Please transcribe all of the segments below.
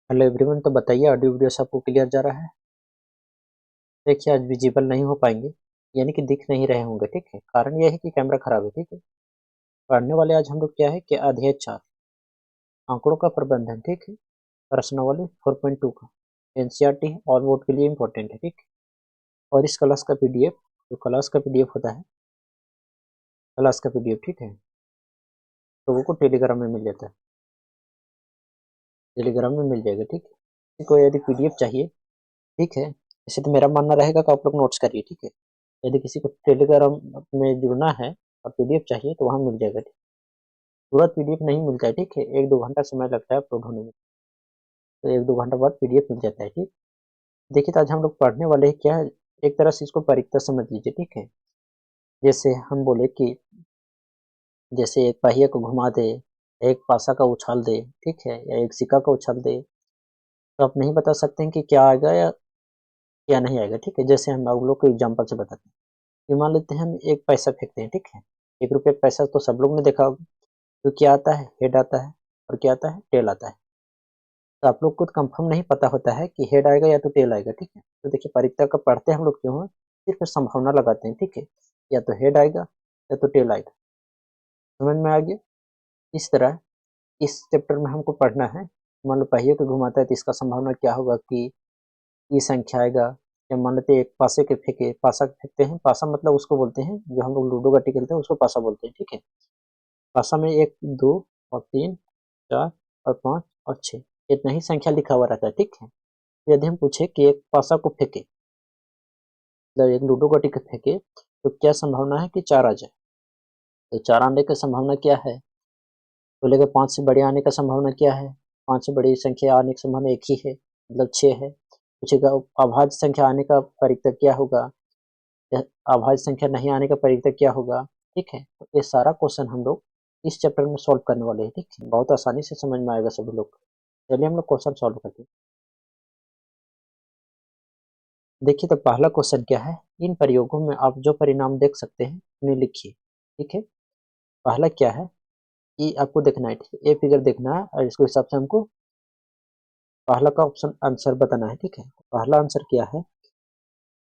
Hello everyone, तो बताइए audio video सबको क्लियर जा रहा है। देखिए आज विजिबल नहीं हो पाएंगे, यानी कि दिख नहीं रहे होंगे। ठीक है, कारण यह है कि कैमरा खराब है। ठीक है, पढ़ने वाले आज हम लोग क्या है कि अध्याय 4 आंकड़ों का प्रबंधन। ठीक है, प्रश्नावली 4.2 का एनसीईआरटी और बोर्ड के लिए इम्पोर्टेंट है। ठीक है, और इस क्लास का पीडीएफ, जो क्लास का पीडीएफ होता है, क्लास का पीडीएफ, ठीक है, लोगों को टेलीग्राम में मिल जाता है, टेलीग्राम में मिल जाएगा। ठीक है, किसी को यदि पीडीएफ चाहिए, ठीक है, ऐसे तो मेरा मानना रहेगा कि आप लोग नोट्स करिए। ठीक है, यदि किसी को टेलीग्राम में जुड़ना है और पीडीएफ चाहिए तो वहाँ मिल जाएगा। ठीक, तुरंत पीडीएफ नहीं मिलता है। ठीक है, 1-2 घंटा समय लगता है अपलोड होने में, तो 1-2 घंटा बाद पीडीएफ मिल जाता है। ठीक, देखिए तो आज हम लोग पढ़ने वाले हैं क्या है, एक तरह से इसको परीक्षा समझ लीजिए। ठीक है, जैसे हम बोले कि जैसे एक पहिए को घुमा दे, एक पासा का उछाल दे, ठीक है, या एक सिक्का का उछाल दे, तो आप नहीं बता सकते हैं कि क्या आएगा या क्या नहीं आएगा। ठीक है, जैसे हम आप लोग को एग्जाम्पल से बताते हैं कि मान लेते हैं हम एक पैसा फेंकते हैं। ठीक है, 1 रुपये पैसा तो सब लोग ने देखा होगा, तो क्या आता है, हेड आता है, और क्या आता है, टेल आता है। तो आप लोग को कंफर्म नहीं पता होता है कि हेड आएगा या तो टेल आएगा। ठीक है, तो देखिए परीक्षा का पढ़ते हम लोग क्यों हैं, सिर्फ संभावना लगाते हैं। ठीक है, या तो हेड आएगा या तो टेल आएगा। समझ में आ गया। इस तरह इस चैप्टर में हमको पढ़ना है, मान लो पहिए को घुमाता है तो इसका संभावना क्या होगा कि ये संख्या आएगा। या मान लेते हैं एक पासे के फेंके, पासा फेंकते हैं, पासा मतलब उसको बोलते हैं जो हम लोग लूडो गट्टी खेलते हैं उसको पासा बोलते हैं। ठीक है, पासा में 1, 2 और 3, 4 और 5 और 6 इतना ही संख्या लिखा हुआ रहता है। ठीक है, यदि हम पूछे कि एक पासा को फेंके, मतलब एक लूडो गोटी को फेंके, तो क्या संभावना है कि 4 आ जाए। तो 4 आने की संभावना क्या है, बोलेगा 5 से बड़े आने का संभावना क्या है, 5 से बड़ी संख्या आने की संभावना एक ही है, मतलब 6 है। पूछेगा अभाज्य संख्या आने का परिवर्तन क्या होगा, या अभाज्य संख्या नहीं आने का परिवर्तन क्या होगा। ठीक है, तो ये सारा क्वेश्चन हम लोग इस चैप्टर में सॉल्व करने वाले हैं। ठीक है, बहुत आसानी से समझ में आएगा सभी लोग। चलिए हम लोग क्वेश्चन सॉल्व करते हैं। देखिए तो पहला क्वेश्चन क्या है, इन प्रयोगों में आप जो परिणाम देख सकते हैं उन्हें लिखिए। ठीक है, पहला क्या है कि आपको देखना है, ठीक है, ये फिगर देखना है और इसके हिसाब से हमको पहला का ऑप्शन आंसर बताना है। ठीक है, पहला आंसर क्या है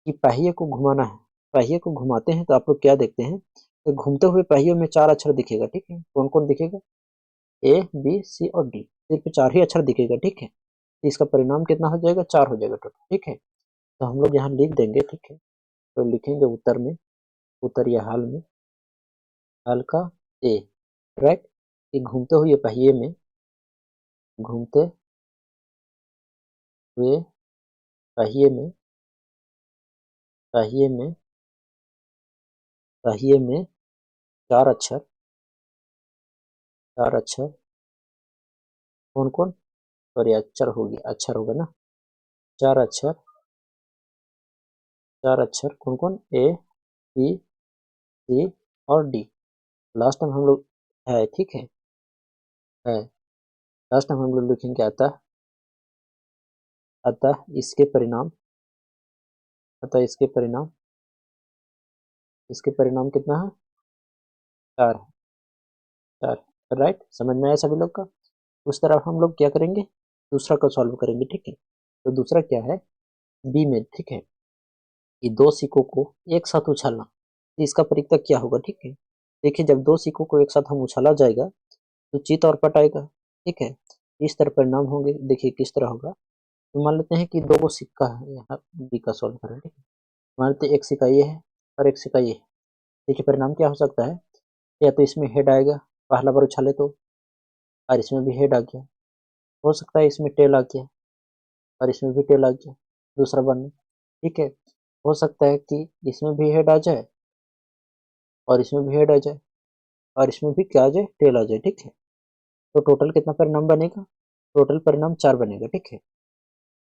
कि पहिए को घुमाना है। पहिए को घुमाते हैं तो आप लोग क्या देखते हैं, तो घूमते हुए पहियों में 4 अक्षर दिखेगा। ठीक है, कौन कौन दिखेगा, ए बी सी और डी, सिर्फ 4 ही अक्षर दिखेगा। ठीक है, तो इसका परिणाम कितना हो जाएगा, 4 हो जाएगा टोटल। ठीक है, तो हम लोग यहाँ लिख देंगे। ठीक है, तो लिखेंगे उत्तर में, उत्तर या हाल में, हाल का ए, राइट, कि घूमते हुए पहिए में, घूमते हुए पहिए में, पहिए में, पहिए में 4 अक्षर, 4 अक्षर, कौन कौन, सॉरी अक्षर हो गया, अक्षर होगा ना, 4 अक्षर, 4 अक्षर कौन कौन, ए बी सी और डी। लास्ट में हम लोग है, ठीक है, लास्ट में हम लोग लिखेंगे अतः, अतः इसके परिणाम, अतः इसके परिणाम, इसके परिणाम कितना है, 4 है, 4। राइट, समझ में आया सभी लोग का। उस तरह हम लोग क्या करेंगे, दूसरा को सॉल्व करेंगे। ठीक है, तो दूसरा क्या है, बी में, ठीक है, कि 2 सिक्कों को एक साथ उछालना, तो इसका परिवर्तन क्या होगा। ठीक है, देखिए जब 2 सिक्कों को एक साथ हम उछाला जाएगा तो चित और पट आएगा। ठीक है, इस तरह परिणाम होंगे। देखिए किस तरह होगा, तो मान लेते हैं कि 2 सिक्का है, यहाँ बी का सॉल्व करें। ठीक है, मान लेते हैं एक सिक्का ये है और एक सिक्का ये है। देखिए परिणाम क्या हो सकता है, या तो इसमें हेड आएगा, पहला बार उछाले तो, और इसमें भी हेड आ गया। हो सकता है इसमें टेल आ गया और इसमें भी टेल आ गया दूसरा बार में। ठीक है, हो सकता है कि इसमें भी हेड आ जाए और इसमें भी हेड आ जाए और इसमें भी क्या आ जाए, टेल आ जाए। ठीक है, तो टोटल कितना परिणाम बनेगा, टोटल परिणाम 4 बनेगा। ठीक है,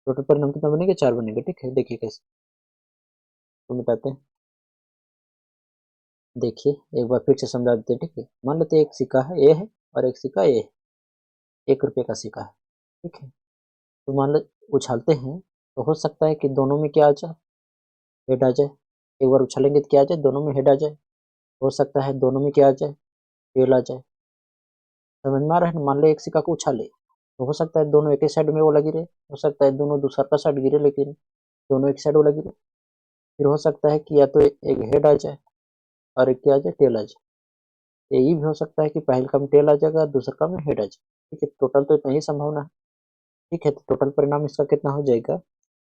टोटल परिणाम कितना बनेगा, 4 बनेगा। ठीक है, देखिए कैसे तो बताते हैं। देखिए एक बार फिर से समझा देते हैं। ठीक है, मान लेते हैं एक सिक्का है ए है और एक सिक्का ए है, 1 रुपये का सिक्का है। ठीक है, तो मान लो उछालते हैं तो हो सकता है कि दोनों में क्या आ जाए, हेड आ जाए। एक बार उछालेंगे तो क्या आ जाए, दोनों में हेड आ जाए। हो सकता है दोनों में क्या आ जाए, टेल आ जाए। समझ में आ रहा है, मान लो एक सिक्का को उछाले तो हो सकता है दोनों एक ही साइड में वो लगी रहे, हो सकता है दोनों दूसरा का साइड गिरे लेकिन दोनों एक साइड वो लगी रहे। फिर हो सकता है कि या तो एक हेड आ जाए और एक क्या आ जाए, टेल आ जाए। यही भी हो सकता है कि पहले का में टेल आ जाएगा और दूसरे का में हेड आ जाए। ठीक है, टोटल तो इतना ही संभावना है। ठीक है, तो टोटल परिणाम इसका कितना हो जाएगा,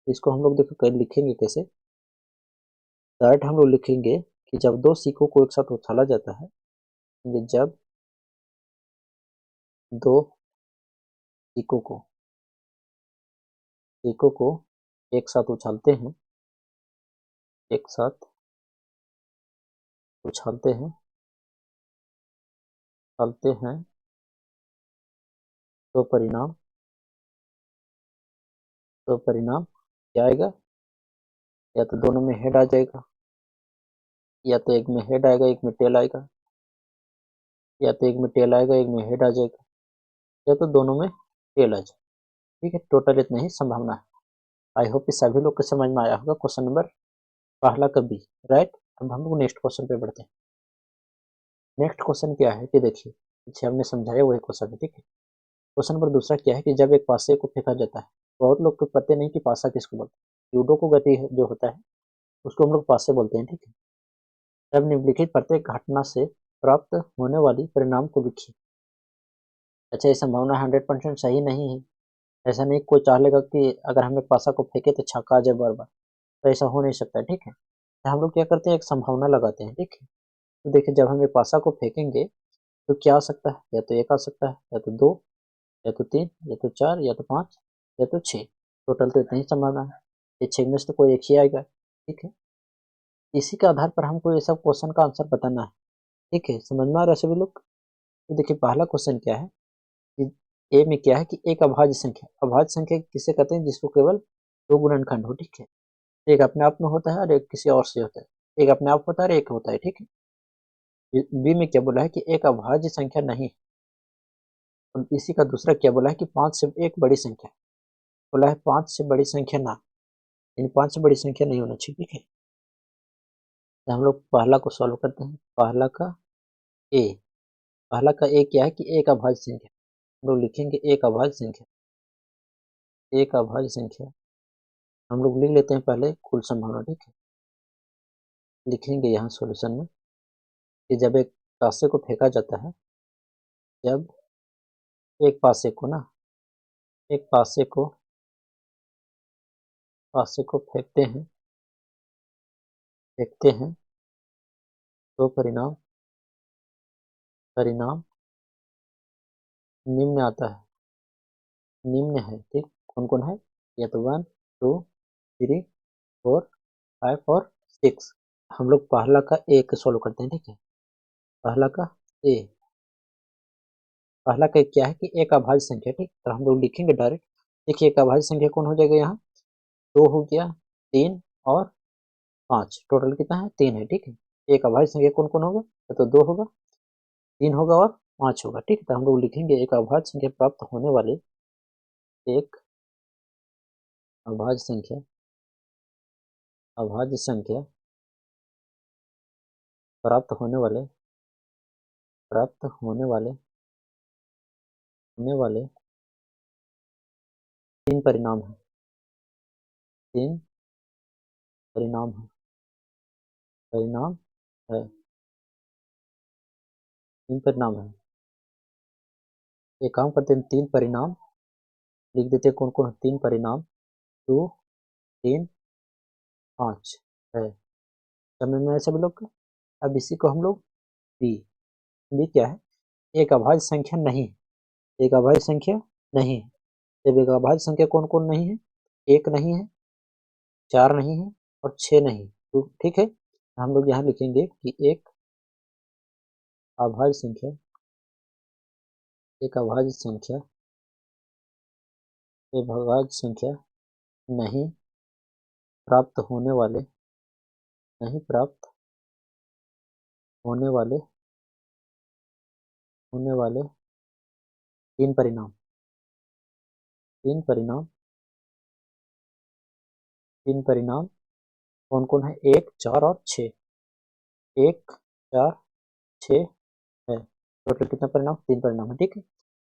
इसको हम लोग देखो लिखेंगे कैसे। डायरेक्ट हम लोग लिखेंगे कि जब दो सिक्कों को एक साथ उछाला जाता है, जब दो सिक्कों को एक साथ उछालते हैं, एक साथ उछालते हैं, उछालते हैं, तो परिणाम क्या आएगा, या तो दोनों में हेड आ जाएगा, या तो एक में हेड आएगा एक में टेल आएगा, या तो एक में टेल आएगा एक में हेड आ जाएगा, या तो दोनों में टेल आ जाएगा। ठीक है, टोटल इतना ही संभावना है। आई होप कि सभी लोग को समझ में आया होगा क्वेश्चन नंबर पहला का बी। राइट, अब हम लोग नेक्स्ट क्वेश्चन पे बढ़ते हैं। नेक्स्ट क्वेश्चन क्या है कि देखिए, पीछे हमने समझाया वही क्वेश्चन है। ठीक है, क्वेश्चन नंबर दूसरा क्या है कि जब एक पासे को फेंका जाता है, बहुत लोग को पता नहीं कि पासा किसको बोलते हैं। यूडो को गति जो होता है उसको हम लोग पासे बोलते हैं। ठीक है, जब निम्नलिखित प्रत्येक घटना से प्राप्त होने वाली परिणाम को लिखिए। अच्छा, ये संभावना 100% सही नहीं है। ऐसा नहीं कोई चाह लेगा कि अगर हम एक पासा को फेंके तो छक्का आ जाए बार बार, तो ऐसा हो नहीं सकता। ठीक है, तो हम लोग क्या करते हैं, एक संभावना लगाते हैं। ठीक है, तो देखिए जब हम एक पासा को फेंकेंगे तो क्या आ सकता है, या तो एक आ सकता है, या तो दो, या तो तीन, या तो चार, या तो पाँच, या तो छः। टोटल तो इतनी ही संभावना है, ये छः में से तो कोई एक ही आएगा। ठीक है, इसी के आधार पर हमको ये सब क्वेश्चन का आंसर बताना है। ठीक है, समझ में आ रहा है सभी लोग। तो देखिए पहला क्वेश्चन क्या है कि ए में क्या है कि एक अभाज्य संख्या, अभाज्य संख्या किसे कहते हैं, जिसको केवल दो गुणनखंड हो। ठीक है, एक अपने आप में होता है और एक किसी और से होता है, एक अपने आप होता है और एक होता है। ठीक है, बी में क्या बोला है कि एक अभाज्य संख्या नहीं, और इसी का दूसरा क्या बोला है कि पांच से एक बड़ी संख्या, बोला है पांच से बड़ी संख्या ना, यानी पांच से बड़ी संख्या नहीं होना चाहिए। ठीक है, तो हम लोग पहला को सॉल्व करते हैं। ए पहला का ए क्या है कि एक अभाज्य संख्या, हम लोग लिखेंगे एक अभाज्य संख्या, एक अभाज्य संख्या हम लोग लिख लेते हैं पहले कुल संभावना। ठीक है, लिखेंगे यहाँ सॉल्यूशन में कि जब एक पासे को फेंका जाता है, जब एक पासे को ना, एक पासे को फेंकते हैं तो परिणाम निम्न आता है, निम्न है। ठीक, कौन कौन है, या तो 1 2 3 4 5 और 6। हम लोग पहला का ए को सोल्व करते हैं। ठीक है, पहला का ए, पहला का क्या है कि एक अभाज्य संख्या। ठीक, तो हम लोग लिखेंगे डायरेक्ट। देखिए एक अभाज्य संख्या कौन हो जाएगा, यहाँ दो हो गया, तीन और पाँच, टोटल कितना है, तीन है। ठीक है, एक अभाज्य संख्या कौन कौन होगा, या तो दो होगा, तीन होगा और पाँच होगा। ठीक है, तो हम लोग लिखेंगे एक अभाज्य संख्या प्राप्त होने वाले, एक अभाज्य संख्या, अभाज्य संख्या प्राप्त होने वाले, प्राप्त होने वाले तीन परिणाम है, तीन परिणाम है, परिणाम है, तीन परिणाम है। एक काम करते हैं, तीन परिणाम लिख देते हैं, कौन कौन तीन परिणाम, टू, तीन, पाँच है। समझ में आया सभी लोग का। अब इसी को हम लोग बी, बी क्या है, एक अभाज्य संख्या नहीं, एक अभाज्य संख्या नहीं है। जब एक अभाज्य संख्या कौन कौन नहीं है, एक नहीं है, चार नहीं है और छः नहीं। तो ठीक है, हम लोग यहाँ लिखेंगे कि एक अभाज्य संख्या, एक अभाज्य संख्या, एक अभाज्य संख्या नहीं प्राप्त होने वाले, नहीं प्राप्त होने वाले, होने वाले तीन परिणाम, तीन परिणाम, तीन परिणाम कौन कौन है, एक, चार और छः, एक, चार, छः है। टोटल कितना परिणाम, तीन परिणाम है। ठीक है,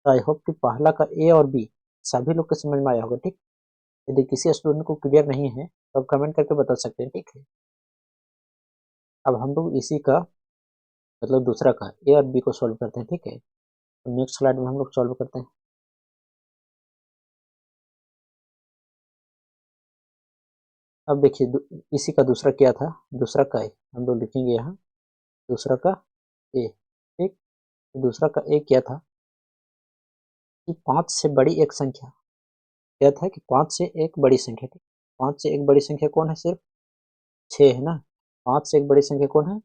तो आई होप कि पहला का ए और बी सभी लोग को समझ में आया होगा। ठीक, यदि किसी स्टूडेंट को क्लियर नहीं है तो आप कमेंट करके बता सकते हैं। ठीक है, अब हम लोग इसी का मतलब दूसरा का ए और बी को सॉल्व करते हैं। ठीक है, तो नेक्स्ट स्लाइड में हम लोग सॉल्व करते हैं। अब देखिए इसी का दूसरा क्या था, दूसरा का ए हम लोग लिखेंगे यहाँ, दूसरा का ए। ठीक, दूसरा का ए क्या था कि 5 से बड़ी एक संख्या, क्या था कि 5 से एक बड़ी संख्या थी। 5 से एक बड़ी संख्या कौन है, सिर्फ 6 है ना। 5 से एक बड़ी संख्या कौन है,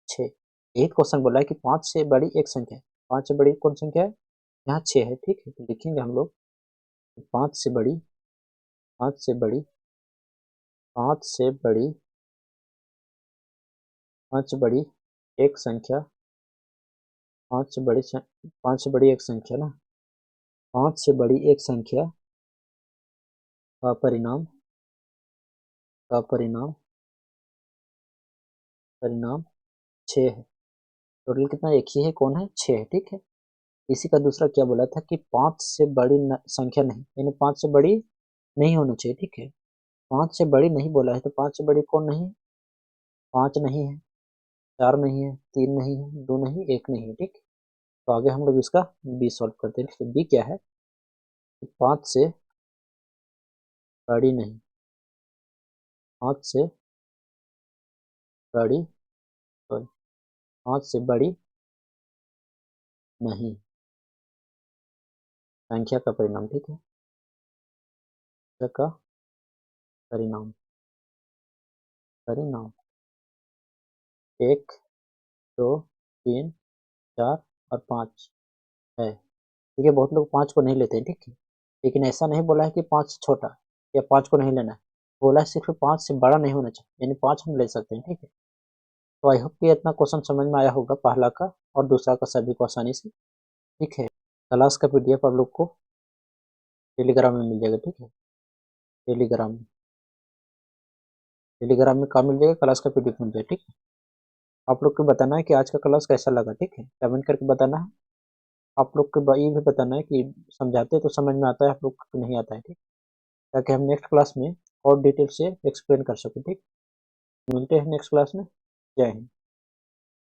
6। यही क्वेश्चन बोला है कि 5 से बड़ी एक संख्या है। 5 से बड़ी कौन संख्या है, यहाँ 6 है। ठीक है, तो लिखेंगे हम लोग 5 से बड़ी, 5 से बड़ी, 5 से बड़ी, 5 से बड़ी एक संख्या, 5 से बड़ी 5 से बड़ी एक संख्या ना, 5 से बड़ी एक संख्या का परिणाम, का परिणाम, परिणाम 6 है। टोटल कितना, एक ही है, कौन है, 6 है। ठीक है, इसी का दूसरा क्या बोला था कि 5 से बड़ी संख्या नहीं, यानी 5 से बड़ी नहीं होनी चाहिए। ठीक है, 5 से बड़ी नहीं बोला है, तो 5 से बड़ी कौन नहीं है, 5 नहीं है, 4 नहीं है, 3 नहीं है, 2 नहीं, 1 नहीं है। ठीक, तो आगे हम लोग इसका बी सॉल्व करते हैं। तो बी क्या है, 5 से बड़ी नहीं, 5 से बड़ी, सॉरी 5 से बड़ी नहीं संख्या का परिणाम। ठीक है, संख्या का परिणाम, परिणाम 1, 2, 3, 4 और 5 है। ठीक है, बहुत लोग 5 को नहीं लेते हैं। ठीक है, लेकिन ऐसा नहीं बोला है कि 5 छोटा या 5 को नहीं लेना है, बोला है सिर्फ 5 से बड़ा नहीं होना चाहिए, यानी 5 हम ले सकते हैं। ठीक है, तो आई होप कि इतना क्वेश्चन समझ में आया होगा, पहला का और दूसरा का सभी को आसानी से। ठीक है, क्लास का पीडीएफ आप लोग को टेलीग्राम में मिल जाएगा। ठीक है, टेलीग्राम में, टेलीग्राम में कहाँ मिल जाएगा, क्लास का पीडीएफ मिल जाएगा। ठीक है, आप लोग को बताना है कि आज का क्लास कैसा लगा। ठीक है, कमेंट करके बताना है। आप लोग को ये भी बताना है कि समझाते तो समझ में आता है, आप लोग को नहीं आता है। ठीक, ताकि हम नेक्स्ट क्लास में और डिटेल से एक्सप्लेन कर सकें। ठीक, मिलते हैं नेक्स्ट क्लास में। जय हिंद।